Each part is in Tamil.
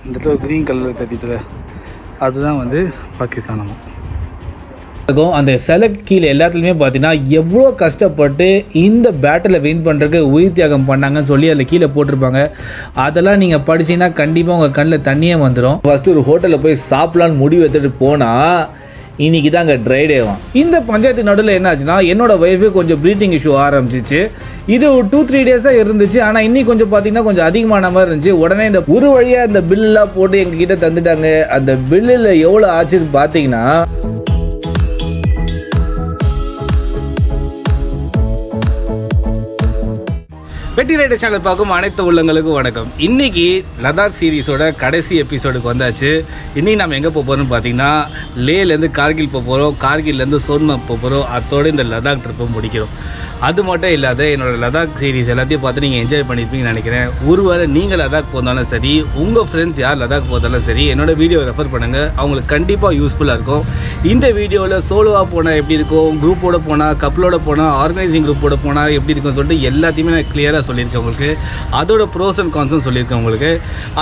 இந்த இடத்துல க்ரீன் கலரில் தெரியுதுல அதுதான் வந்து பாகிஸ்தானமா இருக்கும். அந்த சிலைக்கு கீழே எல்லாத்துலேயுமே பார்த்தீங்கன்னா எவ்வளோ கஷ்டப்பட்டு இந்த பேட்டில் வின் பண்ணுறதுக்கு உயிர் தியாகம் பண்ணாங்கன்னு சொல்லி அதில் கீழே போட்டிருப்பாங்க. அதெல்லாம் நீங்கள் படிச்சிங்கன்னா கண்டிப்பாக உங்கள் கண்ணில் தண்ணியே வந்துடும். ஃபஸ்ட்டு ஒரு ஹோட்டலில் போய் சாப்பிட்லான்னு முடிவு எடுத்துகிட்டு போனால் இன்றைக்கி தான் அங்கே ட்ரைடேவான். இந்த பஞ்சாயத்து நடுவில் என்னாச்சுன்னா என்னோட ஒய்ஃபு கொஞ்சம் ப்ரீத்திங் இஷ்யூ ஆரம்பிச்சிச்சு. இது ஒரு 2-3 டேஸாக இருந்துச்சு. ஆனால் இன்னைக்கு கொஞ்சம் பார்த்தீங்கன்னா கொஞ்சம் அதிகமான மாதிரி இருந்துச்சு. உடனே இந்த ஒரு வழியாக இந்த பில்லெலாம் போட்டு எங்ககிட்ட தந்துட்டாங்க. அந்த பில்லில் எவ்வளோ ஆச்சுன்னு பார்த்தீங்கன்னா வெட்டி ரைடர் சேனல் பார்க்கும் அனைத்து உள்ளங்களுக்கும் வணக்கம். இன்றைக்கி லடாக் சீரீஸோட கடைசி எபிசோடுக்கு வந்தாச்சு. இன்றைக்கி நம்ம எங்கே போக போகிறோம்னு பார்த்தீங்கன்னா லேலேருந்து கார்கில் போக போகிறோம், கார்கில்லேருந்து சோன்மார்க் போக போகிறோம். அதோடு இந்த லடாக் ட்ரிப்பும் முடிக்கிறோம். அது மட்டும் இல்லாத என்னோடய லடாக் சீரீஸ் எல்லாத்தையும் பார்த்து நீங்கள் என்ஜாய் பண்ணியிருப்பீங்கன்னு நினைக்கிறேன். ஒருவேளை நீங்கள் லடாக் போனாலும் சரி, உங்கள் ஃப்ரெண்ட்ஸ் யார் லடாக் போதாலும் சரி, என்னோடய வீடியோ ரெஃபர் பண்ணுங்கள். அவங்களுக்கு கண்டிப்பாக யூஸ்ஃபுல்லாக இருக்கும். இந்த வீடியோவில் சோலோவாக போனால் எப்படி இருக்கும், குரூப்போட போனால், கப்பலோட போனால், ஆர்கனைசிங் குரூப்போட போனால் எப்படி இருக்குன்னு சொல்லிட்டு எல்லாத்தையுமே நான் கிளியராக சொல்லியிருக்கேன் உங்களுக்கு. அதோட ப்ரோஸ் அண்ட் கான்ஸும் சொல்லியிருக்கேன் உங்களுக்கு.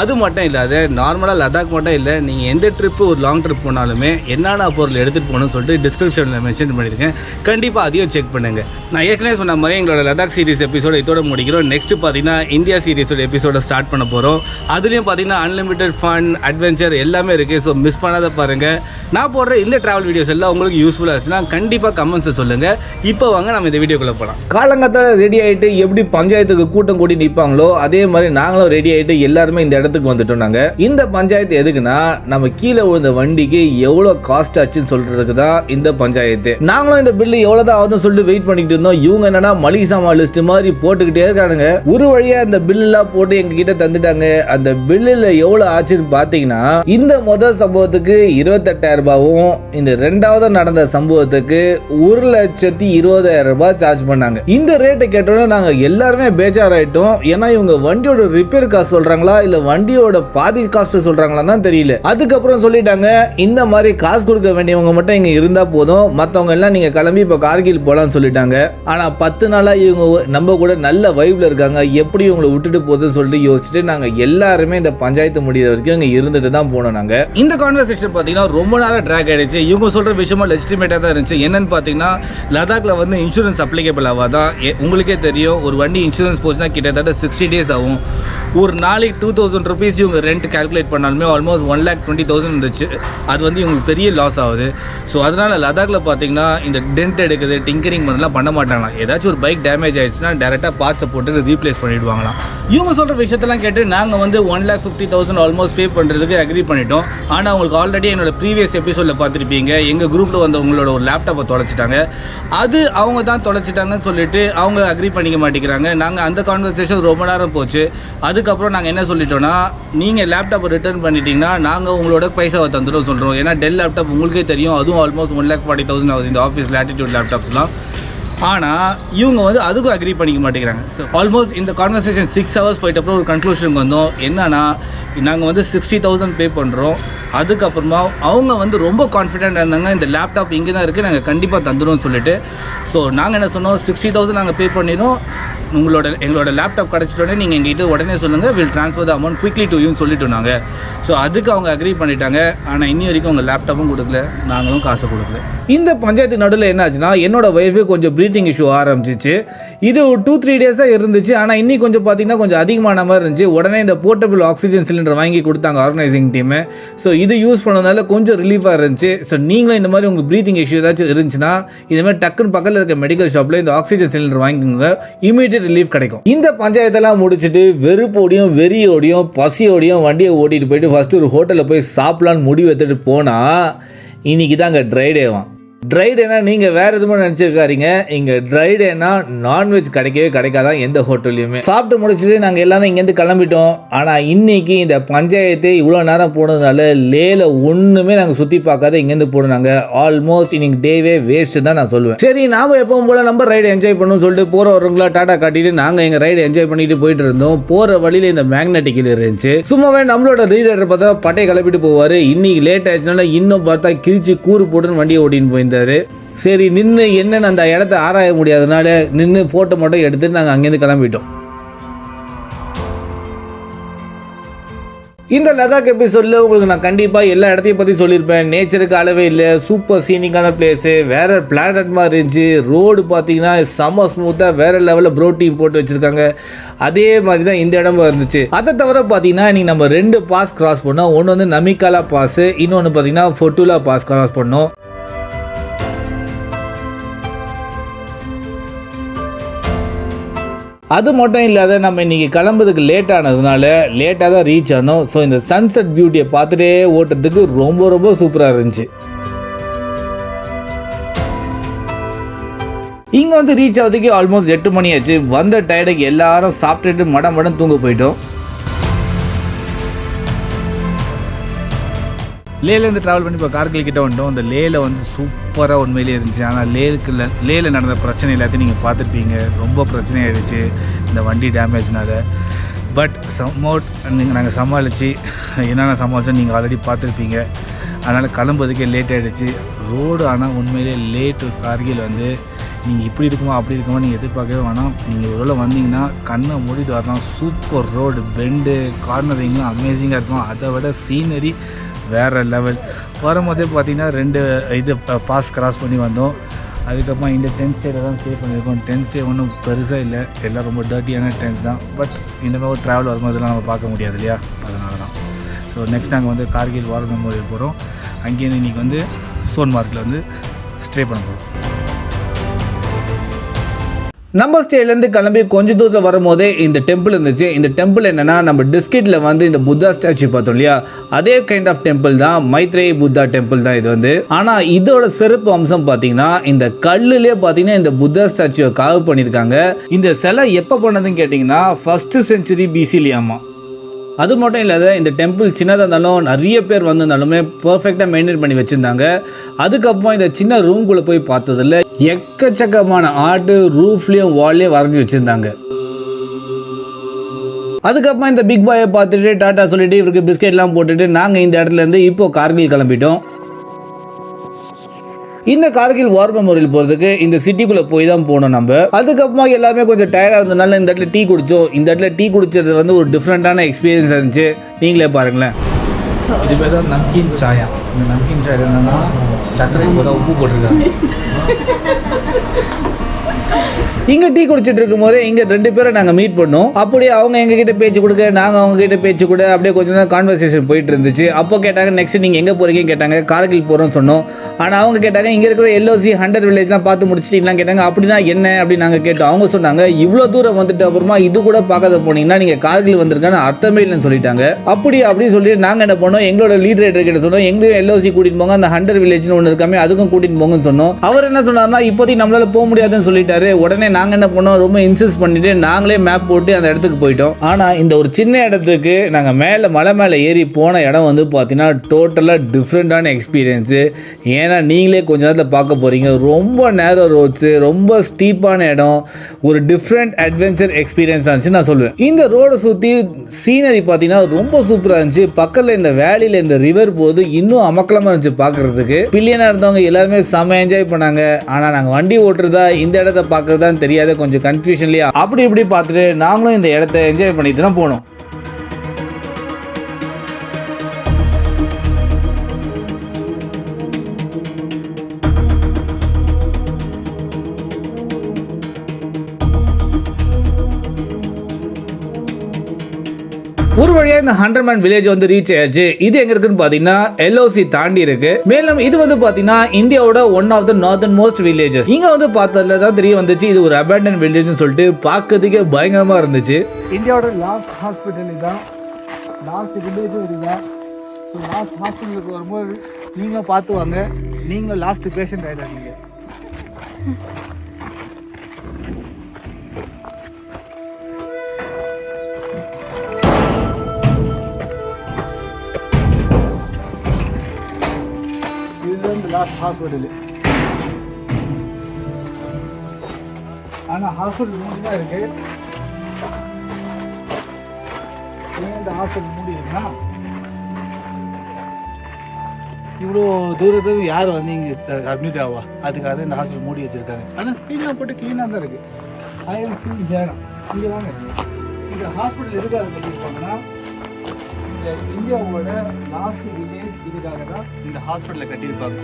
அது மட்டும் இல்லாத நார்மலாக லடாக் மட்டும் இல்லை, நீங்கள் எந்த ட்ரிப்பு ஒரு லாங் ட்ரிப் போனாலுமே என்னென்ன பொருள் எடுத்துகிட்டு போகணும்னு சொல்லிட்டு டிஸ்கிரிப்ஷனில் மென்ஷன் பண்ணியிருக்கேன். கண்டிப்பாக அதையும் செக் பண்ணுங்கள். நான் ஏற்கனவே சொன்ன மாதிரி எங்களோட லடாக் சீரிஸ் எபிசோட இதோட முடிக்கிறோம். நெக்ஸ்ட் பார்த்தீங்கன்னா இந்தியா சீரிஸோட எபிசோட ஸ்டார்ட் பண்ண போகிறோம். அதுலேயும் பார்த்தீங்கன்னா அன்லிமிட்டட் ஃபன், அட்வென்ச்சர் எல்லாமே இருக்குது. ஸோ மிஸ் பண்ணாத பாருங்கள். நான் போடுற இந்த ட்ராவல் வீடியோஸ் எல்லாம் உங்களுக்கு யூஸ்ஃபுல்லாக இருந்துச்சுன்னா கண்டிப்பாக கமெண்ட்ஸை சொல்லுங்கள். இப்போ வாங்க நம்ம இந்த வீடியோக்குள்ளே போகலாம். காலங்கத்தால் ரெடி ஆகிட்டு எப்படி பஞ்சாயத்துக்கு கூட்டம் கூட்டி நிற்பாங்களோ அதே மாதிரி நாங்களும் ரெடி ஆகிட்டு எல்லாருமே இந்த இடத்துக்கு வந்துட்டோம். நாங்கள் இந்த பஞ்சாயத்து எதுக்குன்னா நம்ம கீழே விழுந்த வண்டிக்கு எவ்வளோ காஸ்ட் ஆச்சுன்னு சொல்கிறதுக்கு தான் இந்த பஞ்சாயத்து. நாங்களும் இந்த பில்லு எவ்வளோ தான் ஆகுதுன்னு சொல்லிட்டு வெயிட் பண்ணிக்கிட்டு இருந்தோம். இவங்க என்னன்னா மளிகை சாமான் லிஸ்ட் மாதிரி போட்டுக்கிட்டே இருக்கானுங்க. ஒரு வழியா இந்த பில்லாம் போட்டு எங்க கிட்ட தந்துட்டாங்க. அந்த பில்லுல எவ்வளவு ஆச்சுன்னு பாத்தீங்கன்னா இந்த முதல் சம்பவத்துக்கு 28,000 ரூபாயும், இந்த ரெண்டாவது நடந்த சம்பவத்துக்கு 1,20,000 ரூபாய் சார்ஜ் பண்ணாங்க. இந்த ரேட்டை கேட்டோன்னா நாங்க எல்லாருமே பேஜாராயிட்டோம். ஏன்னா இவங்க வண்டியோட ரிப்பேர் காசு சொல்றாங்களா இல்ல வண்டியோட பாதி காஸ்ட் சொல்றாங்களா தான் தெரியல. அதுக்கப்புறம் சொல்லிட்டாங்க இந்த மாதிரி காசு கொடுக்க வேண்டியவங்க மட்டும் இங்க இருந்தா போதும், மத்தவங்க எல்லாம் நீங்க கிளம்பி இப்ப கார்கில் போலாம்னு சொல்லிட்டாங்க. ஆனா 10 நாளா இவங்க நம்ம கூட நல்ல வைப்ல இருக்காங்க, எப்படி இவங்களை விட்டுட்டு போகுதுன்னு சொல்லிட்டு யோசிச்சுட்டு நாங்க எல்லாருமே இந்த பஞ்சாயத்து முடிகிற வரைக்கும் இங்க இருந்துட்டு தான் போனோம். நாங்க இந்த கான்வர்சேஷன் பாத்தீங்கன்னா ரொம்ப நேரம் ட்ராக் ஆயிடுச்சு. இவங்க சொல்ற விஷயமா லெஜிட்டிமேட்டா தான் இருந்துச்சு. என்னன்னு பாத்தீங்கன்னா லடாக்ல வந்து இன்சூரன்ஸ் அப்ளிகபிள் ஆகாதான். உங்களுக்கே தெரியும், ஒரு வண்டி இன்சூரன்ஸ் போச்சுன்னா கிட்டத்தட்ட 60 டேஸ் ஆகும். ஒரு நாளைக்கு 2,000 ருபீஸ் இவங்க ரெண்ட் கால்குலேட் பண்ணாலுமே ஆல்மோஸ்ட் 1,20,000 இருந்துச்சு. அது வந்து இவங்களுக்கு பெரிய லாஸ் ஆகுது. ஸோ அதனால லடாக்ல பார்த்தீங்கன்னா இந்த டென்ட் எடுக்குது, டிங்கரிங் பண்ணலாம் பண்ண மாட்டாங்களாம். ஏதாச்சும் ஒரு பைக் டேமேஜ் ஆயிடுச்சுன்னா டேரெக்டாக பார்ட்ஸை போட்டு ரீப்ளேஸ் பண்ணிடுவாங்களாம். இவங்க சொல்கிற விஷயத்தெல்லாம் கேட்டு நாங்கள் வந்து 1,50,000 ஆல்மோஸ்ட் பே பண்ணுறதுக்கு அக்ரி பண்ணிட்டோம். ஆனால் அவங்களுக்கு ஆல்ரெடி என்னோட ப்ரீவியஸ் எபிசோடில் பார்த்துருப்பீங்க, எங்கள் குரூப்பில் வந்து உங்களோட ஒரு லேப்டாப்பை தொலைச்சிட்டாங்க. அது அவங்க தான் தொலைச்சிட்டாங்கன்னு சொல்லிட்டு அவங்க அக்ரி பண்ணிக்க மாட்டேங்கிறாங்க. நாங்கள் அந்த கான்வர்சேஷன் ரொம்ப நேரம் போச்சு. அதுக்கப்புறம் நாங்கள் என்ன சொல்லிட்டோன்னா, நீங்கள் லேப்டாப்பை ரிட்டர்ன் பண்ணிட்டீங்கன்னா நாங்கள் உங்களோட பைசாவை தந்துடும் சொல்கிறோம். ஏன்னா டெல் லேப்டாப் உங்களுக்கே தெரியும், அதுவும் ஆல்மோஸ்ட் 1,40,000 ஆகுது இந்த ஆஃபீஸ் லேட்டிடியூட் லேப்டாப்ஸ்லாம். ஆனால் இவங்க வந்து அதுக்கும் அக்ரி பண்ணிக்க மாட்டேங்கிறாங்க. ஸோ ஆல்மோஸ்ட் இந்த கான்வர்சேஷன் 6 ஹவர்ஸ் போயிட்ட அப்புறம் ஒரு கன்க்ளூஷனுக்கு வந்தோம். என்னன்னா நாங்கள் வந்து 60,000 பே பண்ணுறோம். அதுக்கப்புறமா அவங்க வந்து ரொம்ப கான்ஃபிடென்ட்டாக இருந்தாங்க, இந்த லேப்டாப் இங்கே தான் இருக்குது, நாங்கள் கண்டிப்பாக தந்துடும்னு சொல்லிட்டு. ஸோ நாங்கள் என்ன சொன்னோம், 60,000 நாங்கள் பே பண்ணிடும், எங்களோட லேப்டாப் கிடச்சிட்டோடனே நீங்கள் எங்ககிட்ட உடனே சொல்லுங்கள், will transfer the amount quickly to யூன்னு சொல்லிட்டு நாங்கள். ஸோ அதுக்கு அவங்க அக்ரி பண்ணிட்டாங்க. ஆனால் இன்னி வரைக்கும் அவங்க லேப்டாப்பும் கொடுக்கல, நாங்களும் காசு கொடுக்கல. இந்த பஞ்சாயத்து நடுவில் என்னாச்சுன்னா என்னோட ஒய்ஃபு கொஞ்சம் ப்ரீத்திங் இஷ்யூ ஆரம்பிச்சிச்சு. இது ஒரு 2-3 டேஸாக இருந்துச்சு. ஆனால் இன்னி கொஞ்சம் பார்த்தீங்கன்னா கொஞ்சம் அதிகமான மாதிரி இருந்துச்சு. உடனே இந்த போர்ட்டபிள் ஆக்சிஜன் சிலிண்டர் வாங்கி கொடுத்தாங்க ஆர்கனைசிங் டீமு. ஸோ இது யூஸ் பண்ணதுனால கொஞ்சம் ரிலீஃபாக இருந்துச்சு. ஸோ நீங்களும் இந்த மாதிரி உங்கள் ப்ரீத்திங் இஷ்யூ ஏதாச்சும் இருந்துச்சுன்னா இந்த மாதிரி டக்குன்னு பக்கத்தில் இருக்க மெடிக்கல் ஷாப்பில் இந்த ஆக்சிஜன் சிலிண்டர் வாங்கிக்கோங்க, இமீடியட் ரிலீஃப் கிடைக்கும். இந்த பஞ்சாயத்தெல்லாம் முடிச்சுட்டு வெறுப்போடையும் வெறியோடையும் பசியோடையும் வண்டியை ஓட்டிட்டு போயிட்டு ஃபஸ்ட்டு ஒரு ஹோட்டலில் போய் சாப்பிட்லான்னு முடிவு எடுத்துகிட்டு போனால் இன்றைக்கி தான் அங்கே ட்ரைடேவான். ட்ரைடேனா நீங்கள் வேறு எதுவுமே நினச்சிருக்காருங்க. இங்கே ட்ரைடேனா நான்வெஜ் கிடைக்கவே கிடைக்காதான் எந்த ஹோட்டல்லையுமே. சாப்பிட்டு முடிச்சுட்டு நாங்கள் எல்லாரும் இங்கேருந்து கிளம்பிட்டோம். ஆனால் இன்னைக்கு இந்த பஞ்சாயத்து இவ்வளோ நேரம் போனதுனால லேல ஒன்றுமே நாங்கள் சுற்றி பார்க்காத இங்கேருந்து போனாங்க. ஆல்மோஸ்ட் இன்னைக்கு டேவே வேஸ்ட்டு தான் நான் சொல்லுவேன். சரி நாம் எப்பவும் போல் நம்ம ரைடு என்ஜாய் பண்ணணும்னு சொல்லிட்டு போகிற வரவங்களா டாட்டா காட்டிட்டு நாங்கள் எங்கள் ரைடு என்ஜாய் பண்ணிட்டு போயிட்டு இருந்தோம். போகிற வழியில் இந்த மேக்னெட்டிக்கில் இருந்துச்சு. சும்மாவே நம்மளோட ரீடர் பார்த்தா பட்டை கிளப்பிட்டு போவார். இன்னைக்கு லேட் ஆயிடுச்சுனால இன்னும் பார்த்தா கிழிச்சு கூறு போட்டுன்னு வண்டியை ஓட்டின்னு போயிருந்தாரு. சரி நின்று என்னன்னு அந்த இடத்த ஆராய முடியாதனால நின்று ஃபோட்டோ மட்டும் எடுத்துட்டு நாங்கள் அங்கேருந்து கிளம்பிட்டோம். இந்த லடாக் எபிசோடில் உங்களுக்கு நான் கண்டிப்பாக எல்லா இடத்தையும் பற்றி சொல்லியிருப்பேன். நேச்சருக்கு அளவே இல்லை, சூப்பர் சீனிக்கான பிளேஸு, வேறு பிளானட் மாதிரி இருந்துச்சு. ரோடு பார்த்தீங்கன்னா செம்ம ஸ்மூத்தாக வேறு லெவலில் ப்ரோட்டீன் போட்டு வச்சுருக்காங்க. அதே மாதிரி தான் இந்த இடமும் இருந்துச்சு. அதை தவிர பார்த்தீங்கன்னா இன்றைக்கி நம்ம 2 பாஸ் கிராஸ் பண்ணோம். ஒன்று வந்து நமிகாலா பாஸு, இன்னொன்று பார்த்தீங்கன்னா ஃபொட்டுலா பாஸ் கிராஸ் பண்ணோம். அது மட்டும் இல்லாத நம்ம இன்றைக்கி கிளம்புறதுக்கு லேட் ஆனதுனால லேட்டாக தான் ரீச் ஆனோம். ஸோ இந்த சன்செட் பியூட்டியை பார்த்துட்டே ஓட்டுறதுக்கு ரொம்ப ரொம்ப சூப்பராக இருந்துச்சு. இங்கே வந்து ரீச் ஆகிறதுக்கு ஆல்மோஸ்ட் 8 மணி ஆச்சு. வந்த டயர்டுக்கு எல்லாரும் சாப்பிட்டுட்டு மடம் தூங்க போயிட்டோம். லேலேருந்து ட்ராவல் பண்ணி இப்போ கார்கில் கிட்ட வந்துட்டோம். இந்த லேயில் வந்து சூப்பராக உண்மையிலே இருந்துச்சு. ஆனால் லேயில் நடந்த பிரச்சனை எல்லாத்தையும் நீங்கள் பார்த்துருப்பீங்க. ரொம்ப பிரச்சனை ஆகிடுச்சு இந்த வண்டி டேமேஜ்னால. பட் நாங்கள் சமாளித்து என்னென்ன சமாளித்தோம் நீங்கள் ஆல்ரெடி பார்த்துருப்பீங்க. அதனால் கிளம்புறதுக்கே லேட் ஆகிடுச்சு ரோடு. ஆனால் உண்மையிலே லேட்டு கார்கில் வந்து நீங்கள் இப்படி இருக்குமா அப்படி இருக்குமா நீங்கள் எதிர்பார்க்கவே வேணாம். நீங்கள் ஒரு வேளை வந்தீங்கன்னா கண்ணை மூடிட்டு வரலாம். சூப்பர் ரோடு, பெண்டு, கார்னரிங்லாம் அமேசிங்காக இருக்கும். அதை விட சீனரி வேறு லெவல். வரும்போதே பார்த்திங்கன்னா 2 பாஸ் கிராஸ் பண்ணி வந்தோம். அதுக்கப்புறம் இந்த 10 ஸ்டேயில் தான் ஸ்டே பண்ணியிருக்கோம். 10 ஸ்டே ஒன்றும் பெருசாக இல்லை, எல்லாம் ரொம்ப டர்ட்டியான டென்ஸ் தான். பட் இந்த மாதிரி ஒரு ட்ராவல் வரும்போதெல்லாம் நம்ம பார்க்க முடியாது இல்லையா, அதனால தான். ஸோ நெக்ஸ்ட் நாங்கள் வந்து கார்கில் வார் மெமோரியல் போகிறோம். அங்கேருந்து இன்றைக்கி வந்து சோன்மார்க்கில் வந்து ஸ்டே பண்ண போகிறோம். நம்ம ஸ்டேலேருந்து கிளம்பி கொஞ்சம் தூரத்தில் வரும்போதே இந்த டெம்பிள் இருந்துச்சு. இந்த டெம்பிள் என்னென்னா, நம்ம டிஸ்கிட்டில் வந்து இந்த புத்தா ஸ்டாச்சு பார்த்தோம் இல்லையா, அதே கைண்ட் ஆஃப் டெம்பிள் தான். மைத்ரேயி புத்தா டெம்பிள் தான் இது வந்து. ஆனால் இதோட சிறப்பு அம்சம் பார்த்தீங்கன்னா, இந்த கல்லுலேயே பார்த்தீங்கன்னா இந்த புத்தா ஸ்டாச்சுவை காவு பண்ணியிருக்காங்க. இந்த சிலை எப்போ பண்ணதுன்னு கேட்டிங்கன்னா 1st century BC-லியாமா. அது மட்டும் இல்லாத இந்த டெம்பிள் சின்னதாக இருந்தாலும் நிறைய பேர் வந்திருந்தாலுமே பர்ஃபெக்டாக மெயின்டைன் பண்ணி வச்சுருந்தாங்க. அதுக்கப்புறம் இந்த சின்ன ரூம்குள்ளே போய் பார்த்ததில்ல எக்கச்சக்கமான ஆர்ட் ரூஃப்லேயும் வால்லையும் வரைஞ்சி வச்சுருந்தாங்க. அதுக்கப்புறம் இந்த பிக் பாயை பார்த்துட்டு டாட்டா சொல்லிட்டு இவருக்கு பிஸ்கெட்லாம் போட்டுட்டு நாங்கள் இந்த இடத்துலேருந்து இப்போது கார்கில் கிளம்பிட்டோம். இந்த கார்கில் வார் மெமோரியல் போகிறதுக்கு இந்த சிட்டிக்குள்ளே போய் தான் போனோம் நம்ம. அதுக்கப்புறமா எல்லாமே கொஞ்சம் டயர்டாக இருந்ததுனால இந்த இடத்துல டீ குடித்தோம். இந்த இடத்துல டீ குடிச்சது வந்து ஒரு டிஃப்ரெண்ட்டான எக்ஸ்பீரியன்ஸ் இருந்துச்சு. நீங்களே பாருங்களேன். இது பேர் தான் நம்கீன் சாயா. இந்த நம்கீன் சாயா என்னன்னா சக்கரை போதா உப்பு போட்டிருக்காங்க. இங்கே டீ குடிச்சிட்டு இருக்கும் போதே இங்கே 2 பேரை நாங்கள் மீட் பண்ணோம். அப்படியே அவங்க எங்ககிட்ட பேச்சு கொடுக்க, நாங்கள் அவங்க கிட்ட பேச்சு கூட அப்படியே கொஞ்சம் நேரம் கான்வர்சேஷன் போயிட்டு இருந்துச்சு. அப்போ கேட்டாங்க நெக்ஸ்ட் நீங்கள் எங்கே போகிறீங்கன்னு கேட்டாங்க. கார்கில் போகிறோன்னு சொன்னோம். ஆனால் அவங்க கேட்டாங்க இங்கே இருக்கிற LOC 100 வில்லேஜ்லாம் பார்த்து முடிச்சிட்டிங்களாம் கேட்டாங்க. அப்படின்னா என்ன அப்படின்னு நாங்கள் கேட்டோம். அவங்க சொன்னாங்க இவ்வளோ தூரம் வந்துட்டு அப்புறமா இது கூட பார்க்காத போனீங்கன்னா நீங்கள் கார்கில் வந்திருக்கான்னு அர்த்தமே இல்லைன்னு சொல்லிட்டாங்க. அப்படின்னு சொல்லிட்டு நாங்கள் என்ன பண்ணோம், எங்களோட லீட் ரைடர் கிட்ட சொன்னோம் எங்களையும் LOC கூட்டிட்டு போங்க, அந்த 100 வில்லேஜ்னு ஒன்று இருக்காமே அதுக்கும் கூட்டிட்டு போங்கன்னு சொன்னோம். அவர் என்ன சொன்னார்னா இப்போதைக்கு நம்மளால போக முடியாதுன்னு சொல்லிட்டாரு. உடனே நாங்கள் என்ன பண்ணோம், ரொம்ப இன்சிஸ்ட் பண்ணிட்டு நாங்களே மேப் போட்டு அந்த இடத்துக்கு போயிட்டோம். ஆனால் இந்த ஒரு சின்ன இடத்துக்கு நாங்கள் மலை மேலே ஏறி போன இடம் வந்து பார்த்தீங்கன்னா டோட்டலாக டிஃப்ரெண்ட்டான எக்ஸ்பீரியன்ஸு. ஏன்னா நீங்களே கொஞ்ச நேரத்தில் பார்க்க போகிறீங்க. ரொம்ப நேரோ ரோட்ஸு, ரொம்ப ஸ்டீப்பான இடம், ஒரு டிஃப்ரெண்ட் அட்வென்ச்சர் எக்ஸ்பீரியன்ஸ் இருந்துச்சு நான் சொல்லுவேன். இந்த ரோடை சுற்றி சீனரி பார்த்தீங்கன்னா ரொம்ப சூப்பராக இருந்துச்சு. பக்கத்தில் இந்த வேலியில் இந்த ரிவர் போது இன்னும் அமக்கலமாக இருந்துச்சு பார்க்குறதுக்கு. பில்லியனாக இருந்தவங்க எல்லாருமே செம்ம என்ஜாய் பண்ணாங்க. ஆனால் நாங்கள் வண்டி ஓட்டுறதா இந்த இடத்த பார்க்குறதான்னு தெரியாத கொஞ்சம் கன்ஃபியூஷன்லேயே அப்படி இப்படி பார்த்துட்டு நாங்களும் இந்த இடத்த என்ஜாய் பண்ணிட்டு தான் போனோம். ஒரு வழியாக இந்த 100 man வில்லேஜ் வந்து ரீச் ஆயிடுச்சு. இது எங்க இருக்குன்னு பாத்தீங்கன்னா LOC தாண்டி இருக்கு. மேலும் இது வந்து பாத்தீங்கன்னா இந்தியாவோட one of the northernmost villages. இங்க வந்து பார்த்ததுல தான் தெரிய வந்துச்சு இது ஒரு அபேண்டன் வில்லேஜ்னு சொல்லிட்டு. பார்க்கிறதுக்கே பயங்கரமா இருந்துச்சு. இந்தியாவோட லாஸ்ட் ஹாஸ்பிட்டல் இதான், லாஸ்ட் வில்லேஜும் இதுதான். ஸோ லாஸ்ட் ஹாஸ்பிட்டலுக்கு வரும்போது நீங்க பார்த்து வாங்க, நீங்க லாஸ்ட் பேஷண்ட் ஆயிடாதீங்க. Last hospital. ஆனால் ஹாஸ்பிட்டல் மூடி தான் இருக்கு. இந்த ஹாஸ்பிட்டல் மூடி இருக்குன்னா இவ்வளோ தூரத்துக்கு யார் வந்து இங்கே அட்மிட் ஆவா, அதுக்காக தான் இந்த ஹாஸ்பிட்டல் மூடி வச்சுருக்காங்க. ஆனால் ஸ்க்ரீன்லாம் போட்டு க்ளீனாக தான் இருக்குது. ஐஎம் ஸ்க்ரீன் தியானம். இங்கே வாங்க, இந்த ஹாஸ்பிட்டல் எதுக்காக பண்ணியிருப்பாங்கன்னா இந்தியாவோட லாஸ்ட் வில்லேஜ் இதுக்காக தான் இந்த ஹாஸ்பிட்டலில் கட்டியிருப்பாங்க.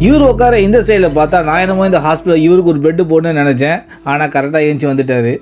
இவர் உட்கார இந்த சைடில் பார்த்தா நான் என்னமோ இந்த ஹாஸ்பிட்டல் இவருக்கு ஒரு பெட்டு போடணும்னு நினச்சேன். ஆனால் கரெக்டாக ஏஞ்சி வந்துட்டார்.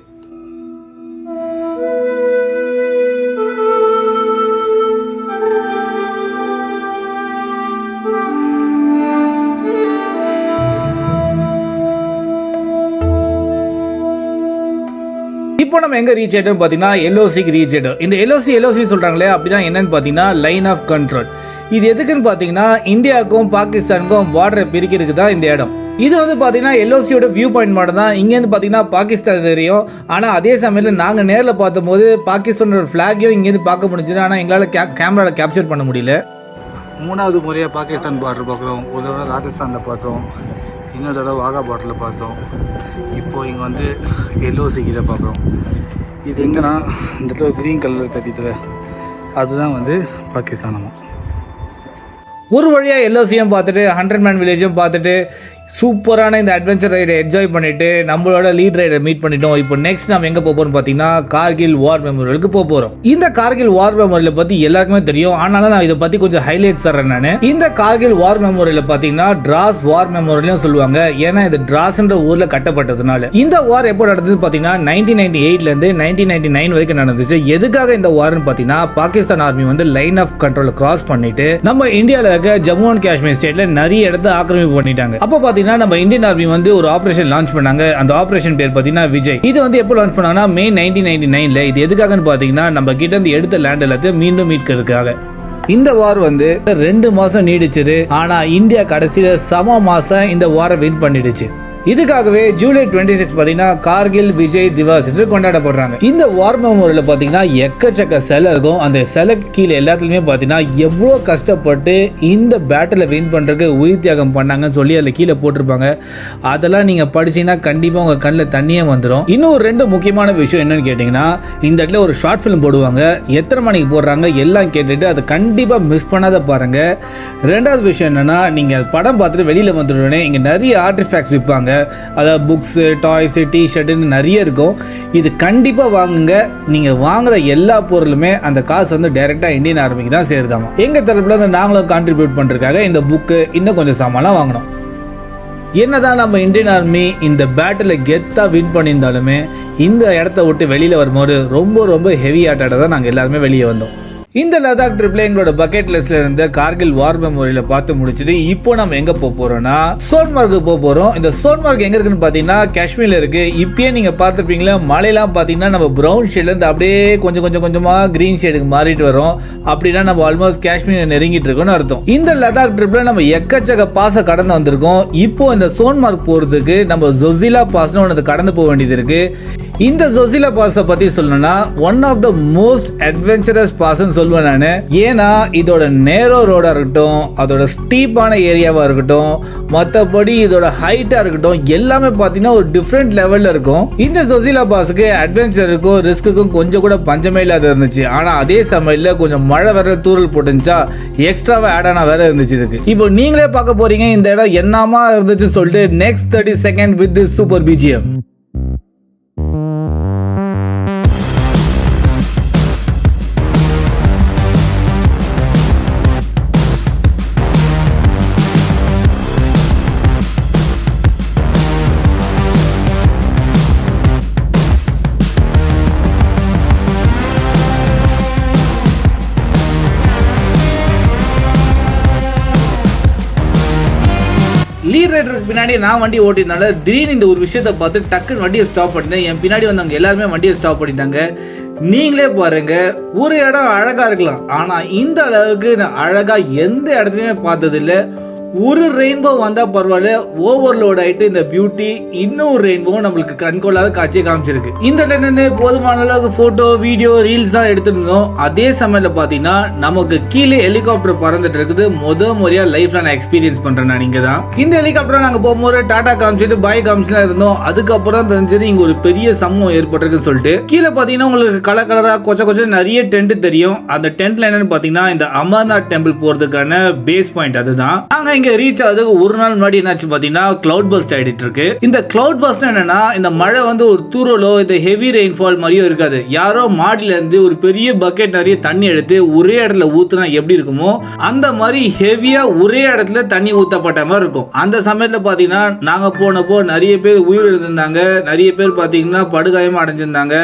இப்போ நம்ம எங்கே ரீச் ஆகிட்டோம்னு பார்த்தீங்கன்னா எல்ஓசிக்கு ரீச் ஆகிட்டோம். இந்த எல்ஓசி சொல்கிறாங்களே அப்படின்னா என்னன்னு பார்த்தீங்கன்னா லைன் ஆஃப் கண்ட்ரோல். இது எதுக்குன்னு பார்த்தீங்கன்னா இந்தியாவுக்கும் பாகிஸ்தானுக்கும் பார்டரை பிரிக்கிறதுக்கு தான் இந்த இடம். இது வந்து பார்த்தீங்கன்னா எல்ஓசியோட வியூ பாயிண்ட் மட்டும் தான். இங்கேருந்து பார்த்தீங்கன்னா பாகிஸ்தான் தெரியும். ஆனால் அதே சமயத்தில் நாங்கள் நேரில் பார்த்தபோது பாகிஸ்தானோட ஃப்ளாகையும் இங்கேருந்து பார்க்க முடிஞ்சுது. ஆனால் எங்களால் கேமராவில் கேப்சர் பண்ண முடியல. 3வது முறையாக பாகிஸ்தான் பார்டர் பார்க்குறோம். ஒரு தடவை ராஜஸ்தானில் பார்த்தோம், இன்னொரு தடவை வாகா பார்டரில் பார்த்தோம். இப்போது இங்கே வந்து எல்ஓசி இதை பார்க்குறோம். இது எங்கன்னா இந்த இடத்துல க்ரீன் கலர் தெரியுதுல, அதுதான் வந்து பாகிஸ்தானமாக. ஒரு வழியாக எல்ஓசியும் பார்த்துட்டு 100 மேன் வில்லேஜும் பார்த்துட்டு சூப்பரான இந்த அட்வென்ச்சர் ரைடை என்ஜாய் பண்ணிவிட்டு நம்மளோட லீட் ரைடை மீட் பண்ணிட்டோம். இப்போ நெக்ஸ்ட் நம்ம எங்கே போகிறோம் பார்த்தீங்கன்னா கார்கில் வார் மெமோரியலுக்கு போகிறோம். இந்த கார்கில் வார் மெமோரியலை பற்றி எல்லாருக்குமே தெரியும். ஆனாலும் நான் இதை பற்றி கொஞ்சம் ஹைலைட்ஸ் தரேன். நான் இந்த கார்கில் வார் மெமோரியலை பார்த்தீங்கன்னா டிராஸ் வார் மெமோரியலும் சொல்லுவாங்க. ஏன்னா இது டிராஸ்ன்ற ஊரில் கட்டப்பட்டதுனால. இந்த வார் எப்போ நடந்தது பார்த்தீங்கன்னா 1998லேருந்து 1999 வரைக்கும் நடந்துச்சு. எதுக்காக இந்த வார்னு பார்த்தீங்கன்னா பாகிஸ்தான் ஆர்மி வந்து லைன் ஆஃப் கண்ட்ரோல் கிராஸ் பண்ணிட்டு நம்ம இந்தியாவில் இருக்க ஜம்மு அண்ட் காஷ்மீர் ஸ்டேட்ல நிறைய இடத்த ஆக்கிரமிப்பு பண்ணிட்டாங்க. அப்போ நம்ம இந்தியன் ஆர்மி வந்து ஒரு ஆபரேஷன் லான்ச் பண்ணாங்க. அந்த ஆபரேஷன் பேர் பார்த்தீங்கன்னா விஜய். இது வந்து எப்போ லான்ச் பண்ணாங்கன்னா மே 1999ல. இது எதுக்காகன்னு பார்த்தீங்கன்னா நம்ம கிட்ட இருந்து எடுத்த லேண்ட் எல்லாத்தையும் மீண்டும் மீட்கிறதுக்காக. இந்த வார் வந்து 2 மாசம் நீடிச்சது. ஆனா இந்தியா கடைசியில சம மாசம் இந்த வாரை வின் பண்ணிடுச்சு. இதுக்காகவே ஜூலை 26 பார்த்தீங்கன்னா கார்கில் விஜய் திவாஸ் என்று கொண்டாடப்படுறாங்க. இந்த வார் மெமோரியல் பார்த்தீங்கன்னா எக்கச்சக்க சிலை இருக்கும். அந்த சிலைக்கு கீழே எல்லாத்துலயுமே பார்த்தீங்கன்னா எவ்வளோ கஷ்டப்பட்டு இந்த பேட்டில் வின் பண்ணுறதுக்கு உயிர் தியாகம் பண்ணாங்கன்னு சொல்லி அதில் கீழே போட்டிருப்பாங்க. அதெல்லாம் நீங்கள் படிச்சீங்கன்னா கண்டிப்பாக உங்கள் கண்ணில் தண்ணியே வந்துடும். இன்னும் 2 முக்கியமான விஷயம் என்னன்னு கேட்டிங்கன்னா, இந்த இடத்துல ஒரு ஷார்ட் ஃபிலிம் போடுவாங்க. எத்தனை மணிக்கு போடுறாங்க எல்லாம் கேட்டுட்டு அதை கண்டிப்பாக மிஸ் பண்ணாத பாருங்க. 2வது விஷயம் என்னன்னா, நீங்கள் படம் பார்த்துட்டு வெளியில் வந்துடுறோன்னே இங்கே நிறைய ஆர்டிஃபேக்ட்ஸ் விற்பாங்க. அதாவது புக்ஸ், டாய்ஸ், டிஷர்ட்னு நிறைய இருக்கும். இது கண்டிப்பா வாங்குங்க. நீங்க வாங்குற எல்லா பொருளுமே அந்த காசு வந்து டைரக்டா இந்தியன் ஆர்மிக்கு தான் சேருதாமா. எங்க தரப்புல இருந்து நாங்களும் கான்ட்ரிபியூட் பண்றதுக்காக இந்த புக்கு இன்னும் கொஞ்சம் சாமான்லாம் வாங்கணும். என்னதான் நம்ம இந்தியன் ஆர்மி இந்த பேட்டில் கெத்தா வின் பண்ணியிருந்தாலுமே இந்த இடத்த விட்டு வெளியில வரும்போது ரொம்ப ரொம்ப ஹெவி ஆட்டாட தான் நாங்கள் எல்லாருமே வெளியே வந்தோம். இந்த லடாக் ட்ரிப்ல எங்களோட பக்கெட் லிஸ்ட்ல இருந்த கார்கில் வார் மெமோரியலை பார்த்து முடிச்சுட்டு இப்போ நம்ம எங்க போறோம்னா சோன்மார்க்கு போறோம். இந்த சோன்மார்க் எங்க இருக்குன்னு பாத்தீங்கன்னா காஷ்மீர்ல இருக்கு. இப்பயே நீங்க பார்த்துருப்பீங்களா, மலையெல்லாம் பாத்தீங்கன்னா நம்ம பிரவுன் ஷேட்ல இருந்து அப்படியே கொஞ்சமா கிரீன் ஷேடுக்கு மாறிட்டு வரோம். அப்படின்னா நம்ம ஆல்மோஸ்ட் காஷ்மீர் நெருங்கிட்டு இருக்கோம்னு அர்த்தம். இந்த லடாக் ட்ரிப்ல நம்ம எக்கச்சக்க பாச கடந்து வந்திருக்கோம். இப்போ இந்த சோன்மார்க் போறதுக்கு நம்ம ஜொசிலா பாஸ்னு ஒன்று கடந்து போக வேண்டியது இருக்கு. இந்த ஜொசிலா பாஸை பத்தி சொல்லணும்னா one of the most adventurous பாஸ்ன்னு சொல்லுவேன் நான். ஏன்னா இதோட நேரோ ரோடா இருக்கட்டும், அதோட ஸ்டீப்பான ஏரியாவா இருக்கட்டும், மற்றபடி இதோட ஹைட்டா இருக்கட்டும், எல்லாமே பார்த்தீங்கன்னா ஒரு டிஃப்ரெண்ட் லெவல்ல இருக்கும். இந்த ஜொசிலா பாஸுக்கு அட்வென்ச்சருக்கும் ரிஸ்க்குக்கும் கொஞ்சம் கூட பஞ்சமே இல்லாத இருந்துச்சு. ஆனா அதே சமயத்துல கொஞ்சம் மழை வர தூரல் போட்டுச்சா எக்ஸ்ட்ராவா ஆட் ஆனா வேற இருந்துச்சு இதுக்கு. இப்போ நீங்களே பார்க்க போறீங்க இந்த இடம் என்னமா இருந்துச்சு சொல்லிட்டு. Next 30 second with this super BGM. Lead ரைடருக்கு பின்னாடி நான் வண்டி ஓட்டினால திடீர்னு இந்த ஒரு விஷயத்தை பார்த்து டக்குன்னு வண்டியை ஸ்டாப் பண்ணிட்டேன். என் பின்னாடி வந்தவங்க எல்லாருமே வண்டியை ஸ்டாப் பண்ணிட்டாங்க. நீங்களே பாருங்க, ஒரு இடம் அழகா இருக்கலாம், ஆனா இந்த அளவுக்கு நான் அழகா எந்த இடத்துலயுமே பார்த்தது இல்லை. ஒரு ரெயின்போ வந்தா பரவாயில்ல, ஓவர்லோட் ஆயிட்டு இந்த பியூட்டி இன்னும் ரெயின்போ நம்மளுக்கு கண்கொள்ளாத காட்சியை காமிச்சிருக்கு. இந்த இடத்துல போதுமான அளவுக்கு போட்டோ, வீடியோ, ரீல்ஸ் தான் எடுத்துருந்தோம். அதே சமயத்துல பாத்தீங்கன்னா நமக்கு கீழே ஹெலிகாப்டர் பறந்துட்டு இருக்குது. முறையா லைஃப்ல நான் எக்ஸ்பீரியன்ஸ் பண்றேன். நான் இங்க தான் இந்த ஹெலிகாப்டர் நாங்க போகும்போது டாடா காமிச்சிட்டு பாய் காமிச்சுலாம் இருந்தோம். அதுக்கப்புறம் தான் தெரிஞ்சது இங்க ஒரு பெரிய சம்பவம் ஏற்பட்டிருக்குன்னு சொல்லிட்டு. கீழே பாத்தீங்கன்னா உங்களுக்கு கலர் கலரா கொச்ச நிறைய டென்ட் தெரியும். அந்த டென்ட்ல என்னன்னு பாத்தீங்கன்னா இந்த அமர்நாத் டெம்பிள் போறதுக்கான பேஸ் பாயிண்ட். அதுதான் நாங்க இங்கே ரீச் ஆகுதுக்கு ஒரு நாள் முன்னாடி என்னாச்சு பார்த்தீங்கன்னா கிளவுட் பஸ்ட் ஆகிட்டு இருக்கு. இந்த கிளவுட் பஸ்ட் என்னன்னா, இந்த மழை வந்து ஒரு தூரலோ இந்த ஹெவி ரெயின்ஃபால் மாதிரியும் இருக்காது. யாரோ மாடியிலேருந்து ஒரு பெரிய பக்கெட் நிறைய தண்ணி எடுத்து ஒரே இடத்துல ஊற்றுனா எப்படி இருக்குமோ அந்த மாதிரி ஹெவியாக ஒரே இடத்துல தண்ணி ஊற்றப்பட்ட மாதிரி இருக்கும். அந்த சமயத்தில் பார்த்தீங்கன்னா நாங்கள் போனப்போ நிறைய பேர் உயிர் எழுந்திருந்தாங்க, நிறைய பேர் பார்த்தீங்கன்னா படுகாயமாக அடைஞ்சிருந்தாங்க.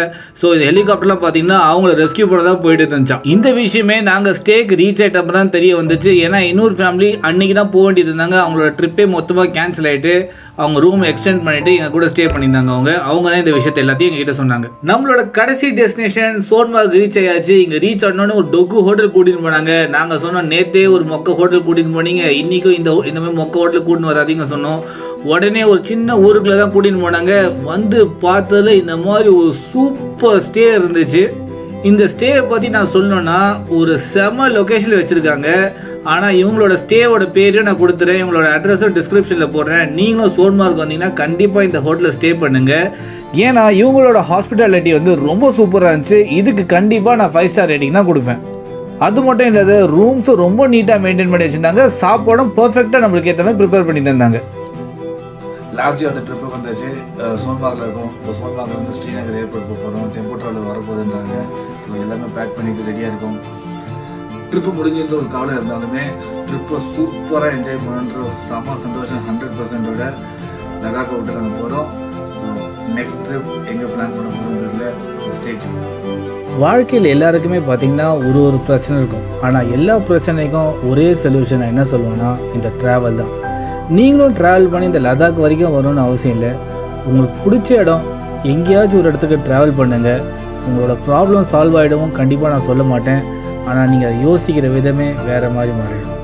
ஸோ இந்த ஹெலிகாப்டர்லாம் பார்த்தீங்கன்னா அவங்கள ரெஸ்கியூ பண்ண தான் போயிட்டு இருந்துச்சான். இந்த விஷயமே நாங்கள் ஸ்டேக்கு ரீச் ஆகிட்டப்ப தான் தெரிய வந்துச்சு. ஏன்னா இன்னொரு ஃபேமிலி அன்னைக்கு தான் போக வேண்டியது இருந்தாங்க. அவங்களோட ட்ரிப்பே மொத்தமாக கேன்சல் ஆகிட்டு அவங்க ரூம் எக்ஸ்டெண்ட் பண்ணிட்டு எங்க கூட ஸ்டே பண்ணியிருந்தாங்க. அவங்க தான் இந்த விஷயத்தை எல்லாத்தையும் எங்ககிட்ட சொன்னாங்க. நம்மளோட கடைசி டெஸ்டினேஷன் சோன்மார்க் ரீச் ஆயாச்சு. இங்க ரீச் ஆனோன்னு ஒரு டொக்கு ஹோட்டல் கூட்டிட்டு போனாங்க. நாங்க சொன்னோம் நேத்தே ஒரு மொக்க ஹோட்டல் கூட்டிட்டு போனீங்க, இன்னைக்கும் இந்த மாதிரி மொக்க ஹோட்டல் கூட்டின்னு வராதீங்க சொன்னோம். உடனே ஒரு சின்ன ஊருக்குள்ள தான் கூட்டின்னு போனாங்க. வந்து பார்த்ததுல இந்த மாதிரி ஒரு சூப்பர் ஸ்டே இருந்துச்சு. இந்த ஸ்டேவை பற்றி நான் சொல்லணும்னா ஒரு செம லொக்கேஷனில் வச்சுருக்காங்க. ஆனால் இவங்களோட ஸ்டேவோட பேரையும் நான் கொடுத்துறேன், இவங்களோட அட்ரஸும் டிஸ்கிரிப்ஷனில் போடுறேன். நீங்களும் சோன்மார்க் வந்தீங்கன்னா கண்டிப்பாக இந்த ஹோட்டலில் ஸ்டே பண்ணுங்கள். ஏன்னா இவங்களோட ஹாஸ்பிட்டாலிட்டி வந்து ரொம்ப சூப்பராக இருந்துச்சு. இதுக்கு கண்டிப்பாக நான் 5 ஸ்டார் ரேட்டிங் தான் கொடுப்பேன். அது மட்டும் இல்லாத ரூம்ஸும் ரொம்ப நீட்டாக மெயின்டைன் பண்ணி வச்சுருந்தாங்க. சாப்பாடும் பர்ஃபெக்டாக நம்மளுக்கு ஏற்ற மாதிரி ப்ரிப்பேர் பண்ணி தந்தாங்க. லாஸ்ட் டே அந்த ட்ரிப்பு வந்தாச்சு. சோன்மார்க்கில் இருக்கும். இப்போ சோன்மார்க்கில் வந்து ஸ்ரீநகர் ஏர்போர்ட் போகிறோம். டெம்போ ட்ராவல் வரப்போகுதுன்றாங்க. எல்லாமே பேக் பண்ணிட்டு ரெடியாக இருக்கும். ட்ரிப்பு முடிஞ்சிருந்த ஒரு கவலை இருந்தாலுமே ட்ரிப்பை சூப்பராக என்ஜாய் பண்ணுன்ற ஒரு செம சந்தோஷம் 100%ஓட லடாக்கை விட்டு நாங்கள் போகிறோம். ஸோ நெக்ஸ்ட் ட்ரிப் எங்கே பிளான் பண்ண போகிறோம்ன்றதுல ஸ்டேட். வாழ்க்கையில் எல்லாருக்குமே பார்த்திங்கன்னா ஒரு பிரச்சனை இருக்கும். ஆனால் எல்லா பிரச்சனைக்கும் ஒரே சொல்யூஷன் என்ன சொல்லுவேன்னா இந்த ட்ராவல் தான். நீங்களும் ட்ராவல் பண்ணி இந்த லடாக் வரைக்கும் வரணும்னு அவசியம் இல்லை. உங்களுக்கு பிடிச்ச இடம் எங்கேயாச்சும் ஒரு இடத்துக்கு ட்ராவல் பண்ணுங்கள். உங்களோட ப்ராப்ளம் சால்வ் ஆகிடவும் கண்டிப்பாக நான் சொல்ல மாட்டேன். ஆனால் நீங்கள் யோசிக்கிற விதமே வேறு மாதிரி மாறிடும்.